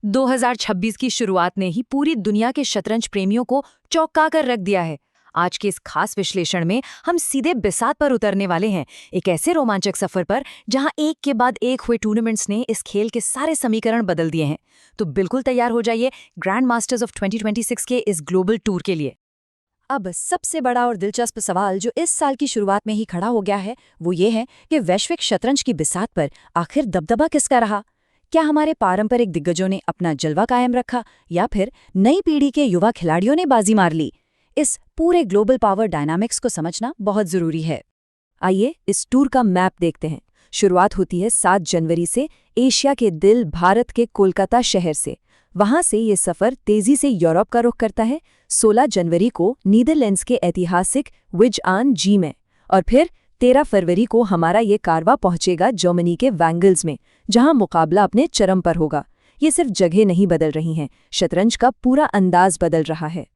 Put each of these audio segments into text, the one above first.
2026 की शुरुआत ने ही पूरी दुनिया के शतरंज प्रेमियों को चौंका कर रख दिया है। आज के इस खास विश्लेषण में हम सीधे बिसात पर उतरने वाले हैं, एक ऐसे रोमांचक सफर पर जहां एक के बाद एक हुए टूर्नामेंट्स ने इस खेल के सारे समीकरण बदल दिए हैं। तो बिल्कुल तैयार हो जाइए ग्रैंड मास्टर्स ऑफ 2026 के इस ग्लोबल टूर के लिए। अब सबसे बड़ा और दिलचस्प सवाल जो इस साल की शुरुआत में ही खड़ा हो गया है वो ये है कि वैश्विक शतरंज की बिसात पर आखिर दबदबा किसका रहा। क्या हमारे पारंपरिक दिग्गजों ने अपना जलवा कायम रखा या फिर नई पीढ़ी के युवा खिलाड़ियों ने बाजी मार ली। इस पूरे ग्लोबल पावर डायनामिक्स को समझना बहुत जरूरी है। आइए इस टूर का मैप देखते हैं। शुरुआत होती है 7 जनवरी से एशिया के दिल भारत के कोलकाता शहर से। वहां से ये सफर तेजी से यूरोप का रुख करता है। 16 जनवरी को नीदरलैंड्स के ऐतिहासिक विज आन जी में और फिर 13 फरवरी को हमारा ये कारवा पहुंचेगा जर्मनी के वैंगल्स में, जहां मुकाबला अपने चरम पर होगा। ये सिर्फ जगह नहीं बदल रही हैं, शतरंज का पूरा अंदाज बदल रहा है।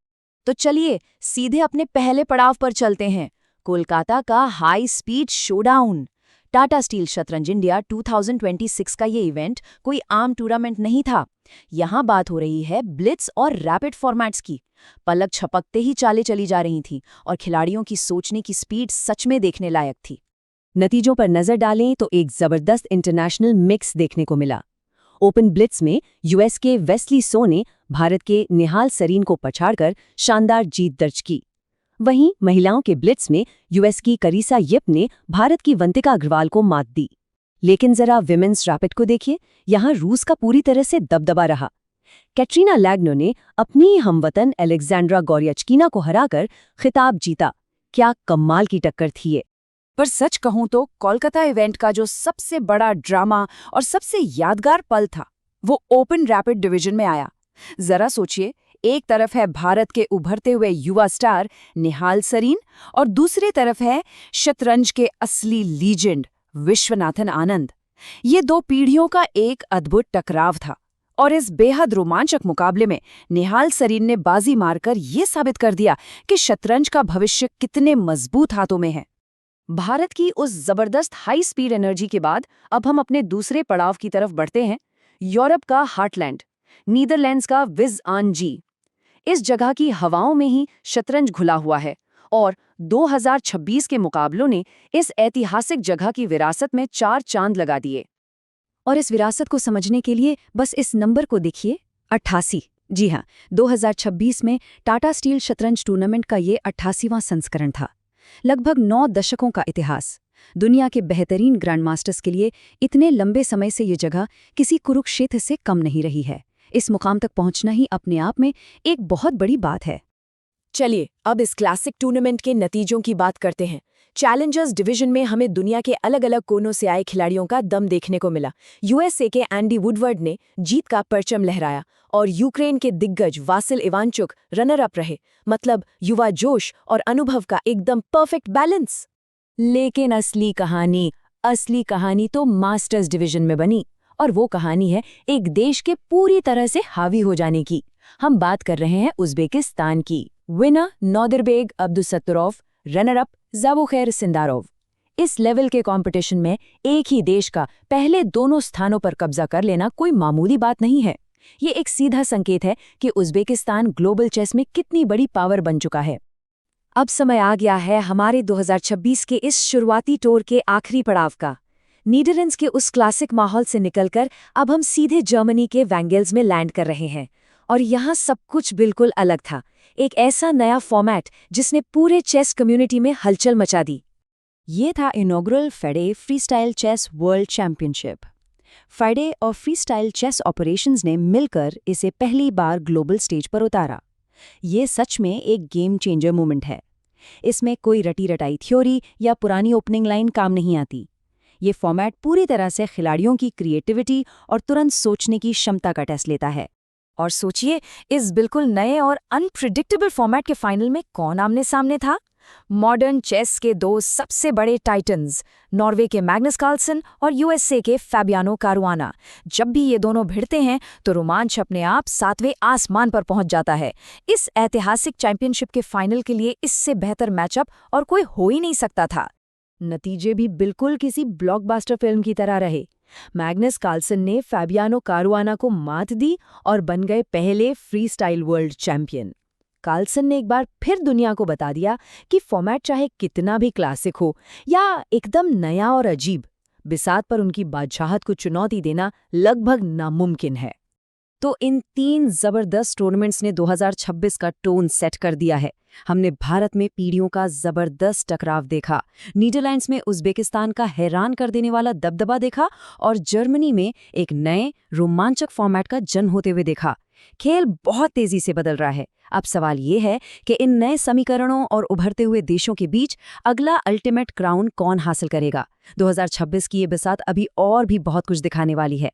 तो चलिए सीधे अपने पहले पड़ाव पर चलते हैं, कोलकाता का high speed showdown. Tata steel शतरंज इंडिया 2026 का ये इवेंट कोई आम टूर्नामेंट नहीं था। यहाँ बात हो रही है ब्लिट्स और रैपिड फॉर्मेट्स की। पलक छपकते ही चालें चली जा रही थीं और खिलाड़ियों की सोचने की स्पीड सच में देखने लायक थी। नतीजों पर नजर डालें तो एक जबरदस्त इंटरनेशनल मिक्स देखने को मिला। ओपन ब्लिट्स में यूएस के वेस्ली सो ने भारत के निहाल सरीन को पछाड़कर शानदार जीत दर्ज की। वहीं महिलाओं के ब्लिट्स में यूएस की करीसा यिप ने भारत की वंतिका अग्रवाल को मात दी। लेकिन जरा विमेंस रैपिड को देखिए, यहाँ रूस का पूरी तरह से दबदबा रहा। कैटरीना लैग्नो ने अपनी हमवतन एलेक्जेंड्रा गोरियाचकीना को हराकर खिताब जीता। क्या कमाल की टक्कर थी ये। पर सच कहूं तो कोलकाता इवेंट का जो सबसे बड़ा ड्रामा और सबसे यादगार पल था वो ओपन रैपिड डिवीजन में आया। जरा सोचिए, एक तरफ है भारत के उभरते हुए युवा स्टार निहाल सरीन और दूसरी तरफ है शतरंज के असली लीजेंड विश्वनाथन आनंद। ये दो पीढ़ियों का एक अद्भुत टकराव था और इस बेहद रोमांचक मुकाबले में निहाल सरीन ने बाजी मारकर ये साबित कर दिया कि शतरंज का भविष्य कितने मजबूत हाथों में है। भारत की उस जबरदस्त हाई स्पीड एनर्जी के बाद अब हम अपने दूसरे पड़ाव की तरफ बढ़ते हैं। यूरोप का हार्टलैंड, नीदरलैंड्स का विज आन जी। इस जगह की हवाओं में ही शतरंज घुला हुआ है और 2026 के मुकाबलों ने इस ऐतिहासिक जगह की विरासत में 4 चांद लगा दिए। और इस विरासत को समझने के लिए बस इस नंबर को देखिए, 88। जी हाँ, 2026 में टाटा स्टील शतरंज टूर्नामेंट का ये 88वां संस्करण था। लगभग 9 दशकों का इतिहास। दुनिया के बेहतरीन ग्रैंडमास्टर्स के लिए इतने लंबे समय से ये जगह किसी कुरुक्षेत्र से कम नहीं रही है। इस मुकाम तक पहुंचना ही अपने आप में एक बहुत बड़ी बात है। चलिए अब इस क्लासिक टूर्नामेंट के नतीजों की बात करते हैं। चैलेंजर्स डिवीजन में हमें दुनिया के अलग अलग कोनों से आए खिलाड़ियों का दम देखने को मिला। यूएसए के एंडी वुडवर्ड ने जीत का परचम लहराया और यूक्रेन के दिग्गज वासिल इवांचुक रनर अप रहे। मतलब युवा जोश और अनुभव का एकदम परफेक्ट बैलेंस। लेकिन असली कहानी तो मास्टर्स डिवीजन में बनी, और वो कहानी है एक देश के पूरी तरह से हावी हो जाने की। हम बात कर रहे हैं उज़्बेकिस्तान की। Winner Nodirbek Abdusattorov, runner up Javokhir Sindarov. इस लेवल के कंपटीशन में एक ही देश का पहले दोनों स्थानों पर कब्जा कर लेना कोई मामूली बात नहीं है। ये एक सीधा संकेत है कि उज़्बेकिस्तान ग्लोबल चेस में कितनी बड़ी पावर बन चुका है। अब समय आ गया है हमारे 2026 के इस शुरुआती टूर के आखिरी पड़ाव का। नीदरलैंड्स के उस क्लासिक माहौल से निकलकर अब हम सीधे जर्मनी के वैंगल्स में लैंड कर रहे हैं। और यहाँ सब कुछ बिल्कुल अलग था। एक ऐसा नया फॉर्मेट जिसने पूरे चेस कम्युनिटी में हलचल मचा दी। ये था inaugural FIDE freestyle chess world championship. FIDE और फ्रीस्टाइल चेस ऑपरेशंस ने मिलकर इसे पहली बार ग्लोबल स्टेज पर उतारा। ये सच में एक गेम चेंजर मोमेंट है। इसमें कोई रटी रटाई थ्योरी या पुरानी ओपनिंग लाइन काम नहीं आती। ये फॉर्मेट पूरी तरह से खिलाड़ियों की क्रिएटिविटी और तुरंत सोचने की क्षमता का टेस्ट लेता है। और सोचिए, इस बिल्कुल नए और अनप्रिडिक्टेबल फॉर्मेट के फाइनल में कौन आमने सामने था? मॉडर्न चेस के दो सबसे बड़े टाइटन्स, नॉर्वे के मैग्नस कार्लसन और यूएसए के फैबियानो कारुआना। जब भी ये दोनों भिड़ते हैं तो रोमांच अपने आप 7वें आसमान पर पहुंच जाता है। इस ऐतिहासिक चैंपियनशिप के फाइनल के लिए इससे बेहतर मैचअप और कोई हो ही नहीं सकता था। नतीजे भी बिल्कुल किसी ब्लॉकबस्टर फिल्म की तरह रहे। मैग्नस कार्लसन ने फैबियानो कारुआना को मात दी और बन गए पहले फ्रीस्टाइल वर्ल्ड चैंपियन। कार्लसन ने एक बार फिर दुनिया को बता दिया कि फॉर्मेट चाहे कितना भी क्लासिक हो या एकदम नया और अजीब, बिसात पर उनकी बादशाहत को चुनौती देना लगभग नामुमकिन है। तो इन 3 जबरदस्त टूर्नामेंट्स ने 2026 का टोन सेट कर दिया है। हमने भारत में पीढ़ियों का जबरदस्त टकराव देखा, नीदरलैंड्स में उज़्बेकिस्तान का हैरान कर देने वाला दबदबा देखा और जर्मनी में एक नए रोमांचक फॉर्मेट का जन्म होते हुए देखा। खेल बहुत तेजी से बदल रहा है। अब सवाल ये है कि इन नए समीकरणों और उभरते हुए देशों के बीच अगला अल्टीमेट क्राउन कौन हासिल करेगा। 2026 की ये बिसात अभी और भी बहुत कुछ दिखाने वाली है।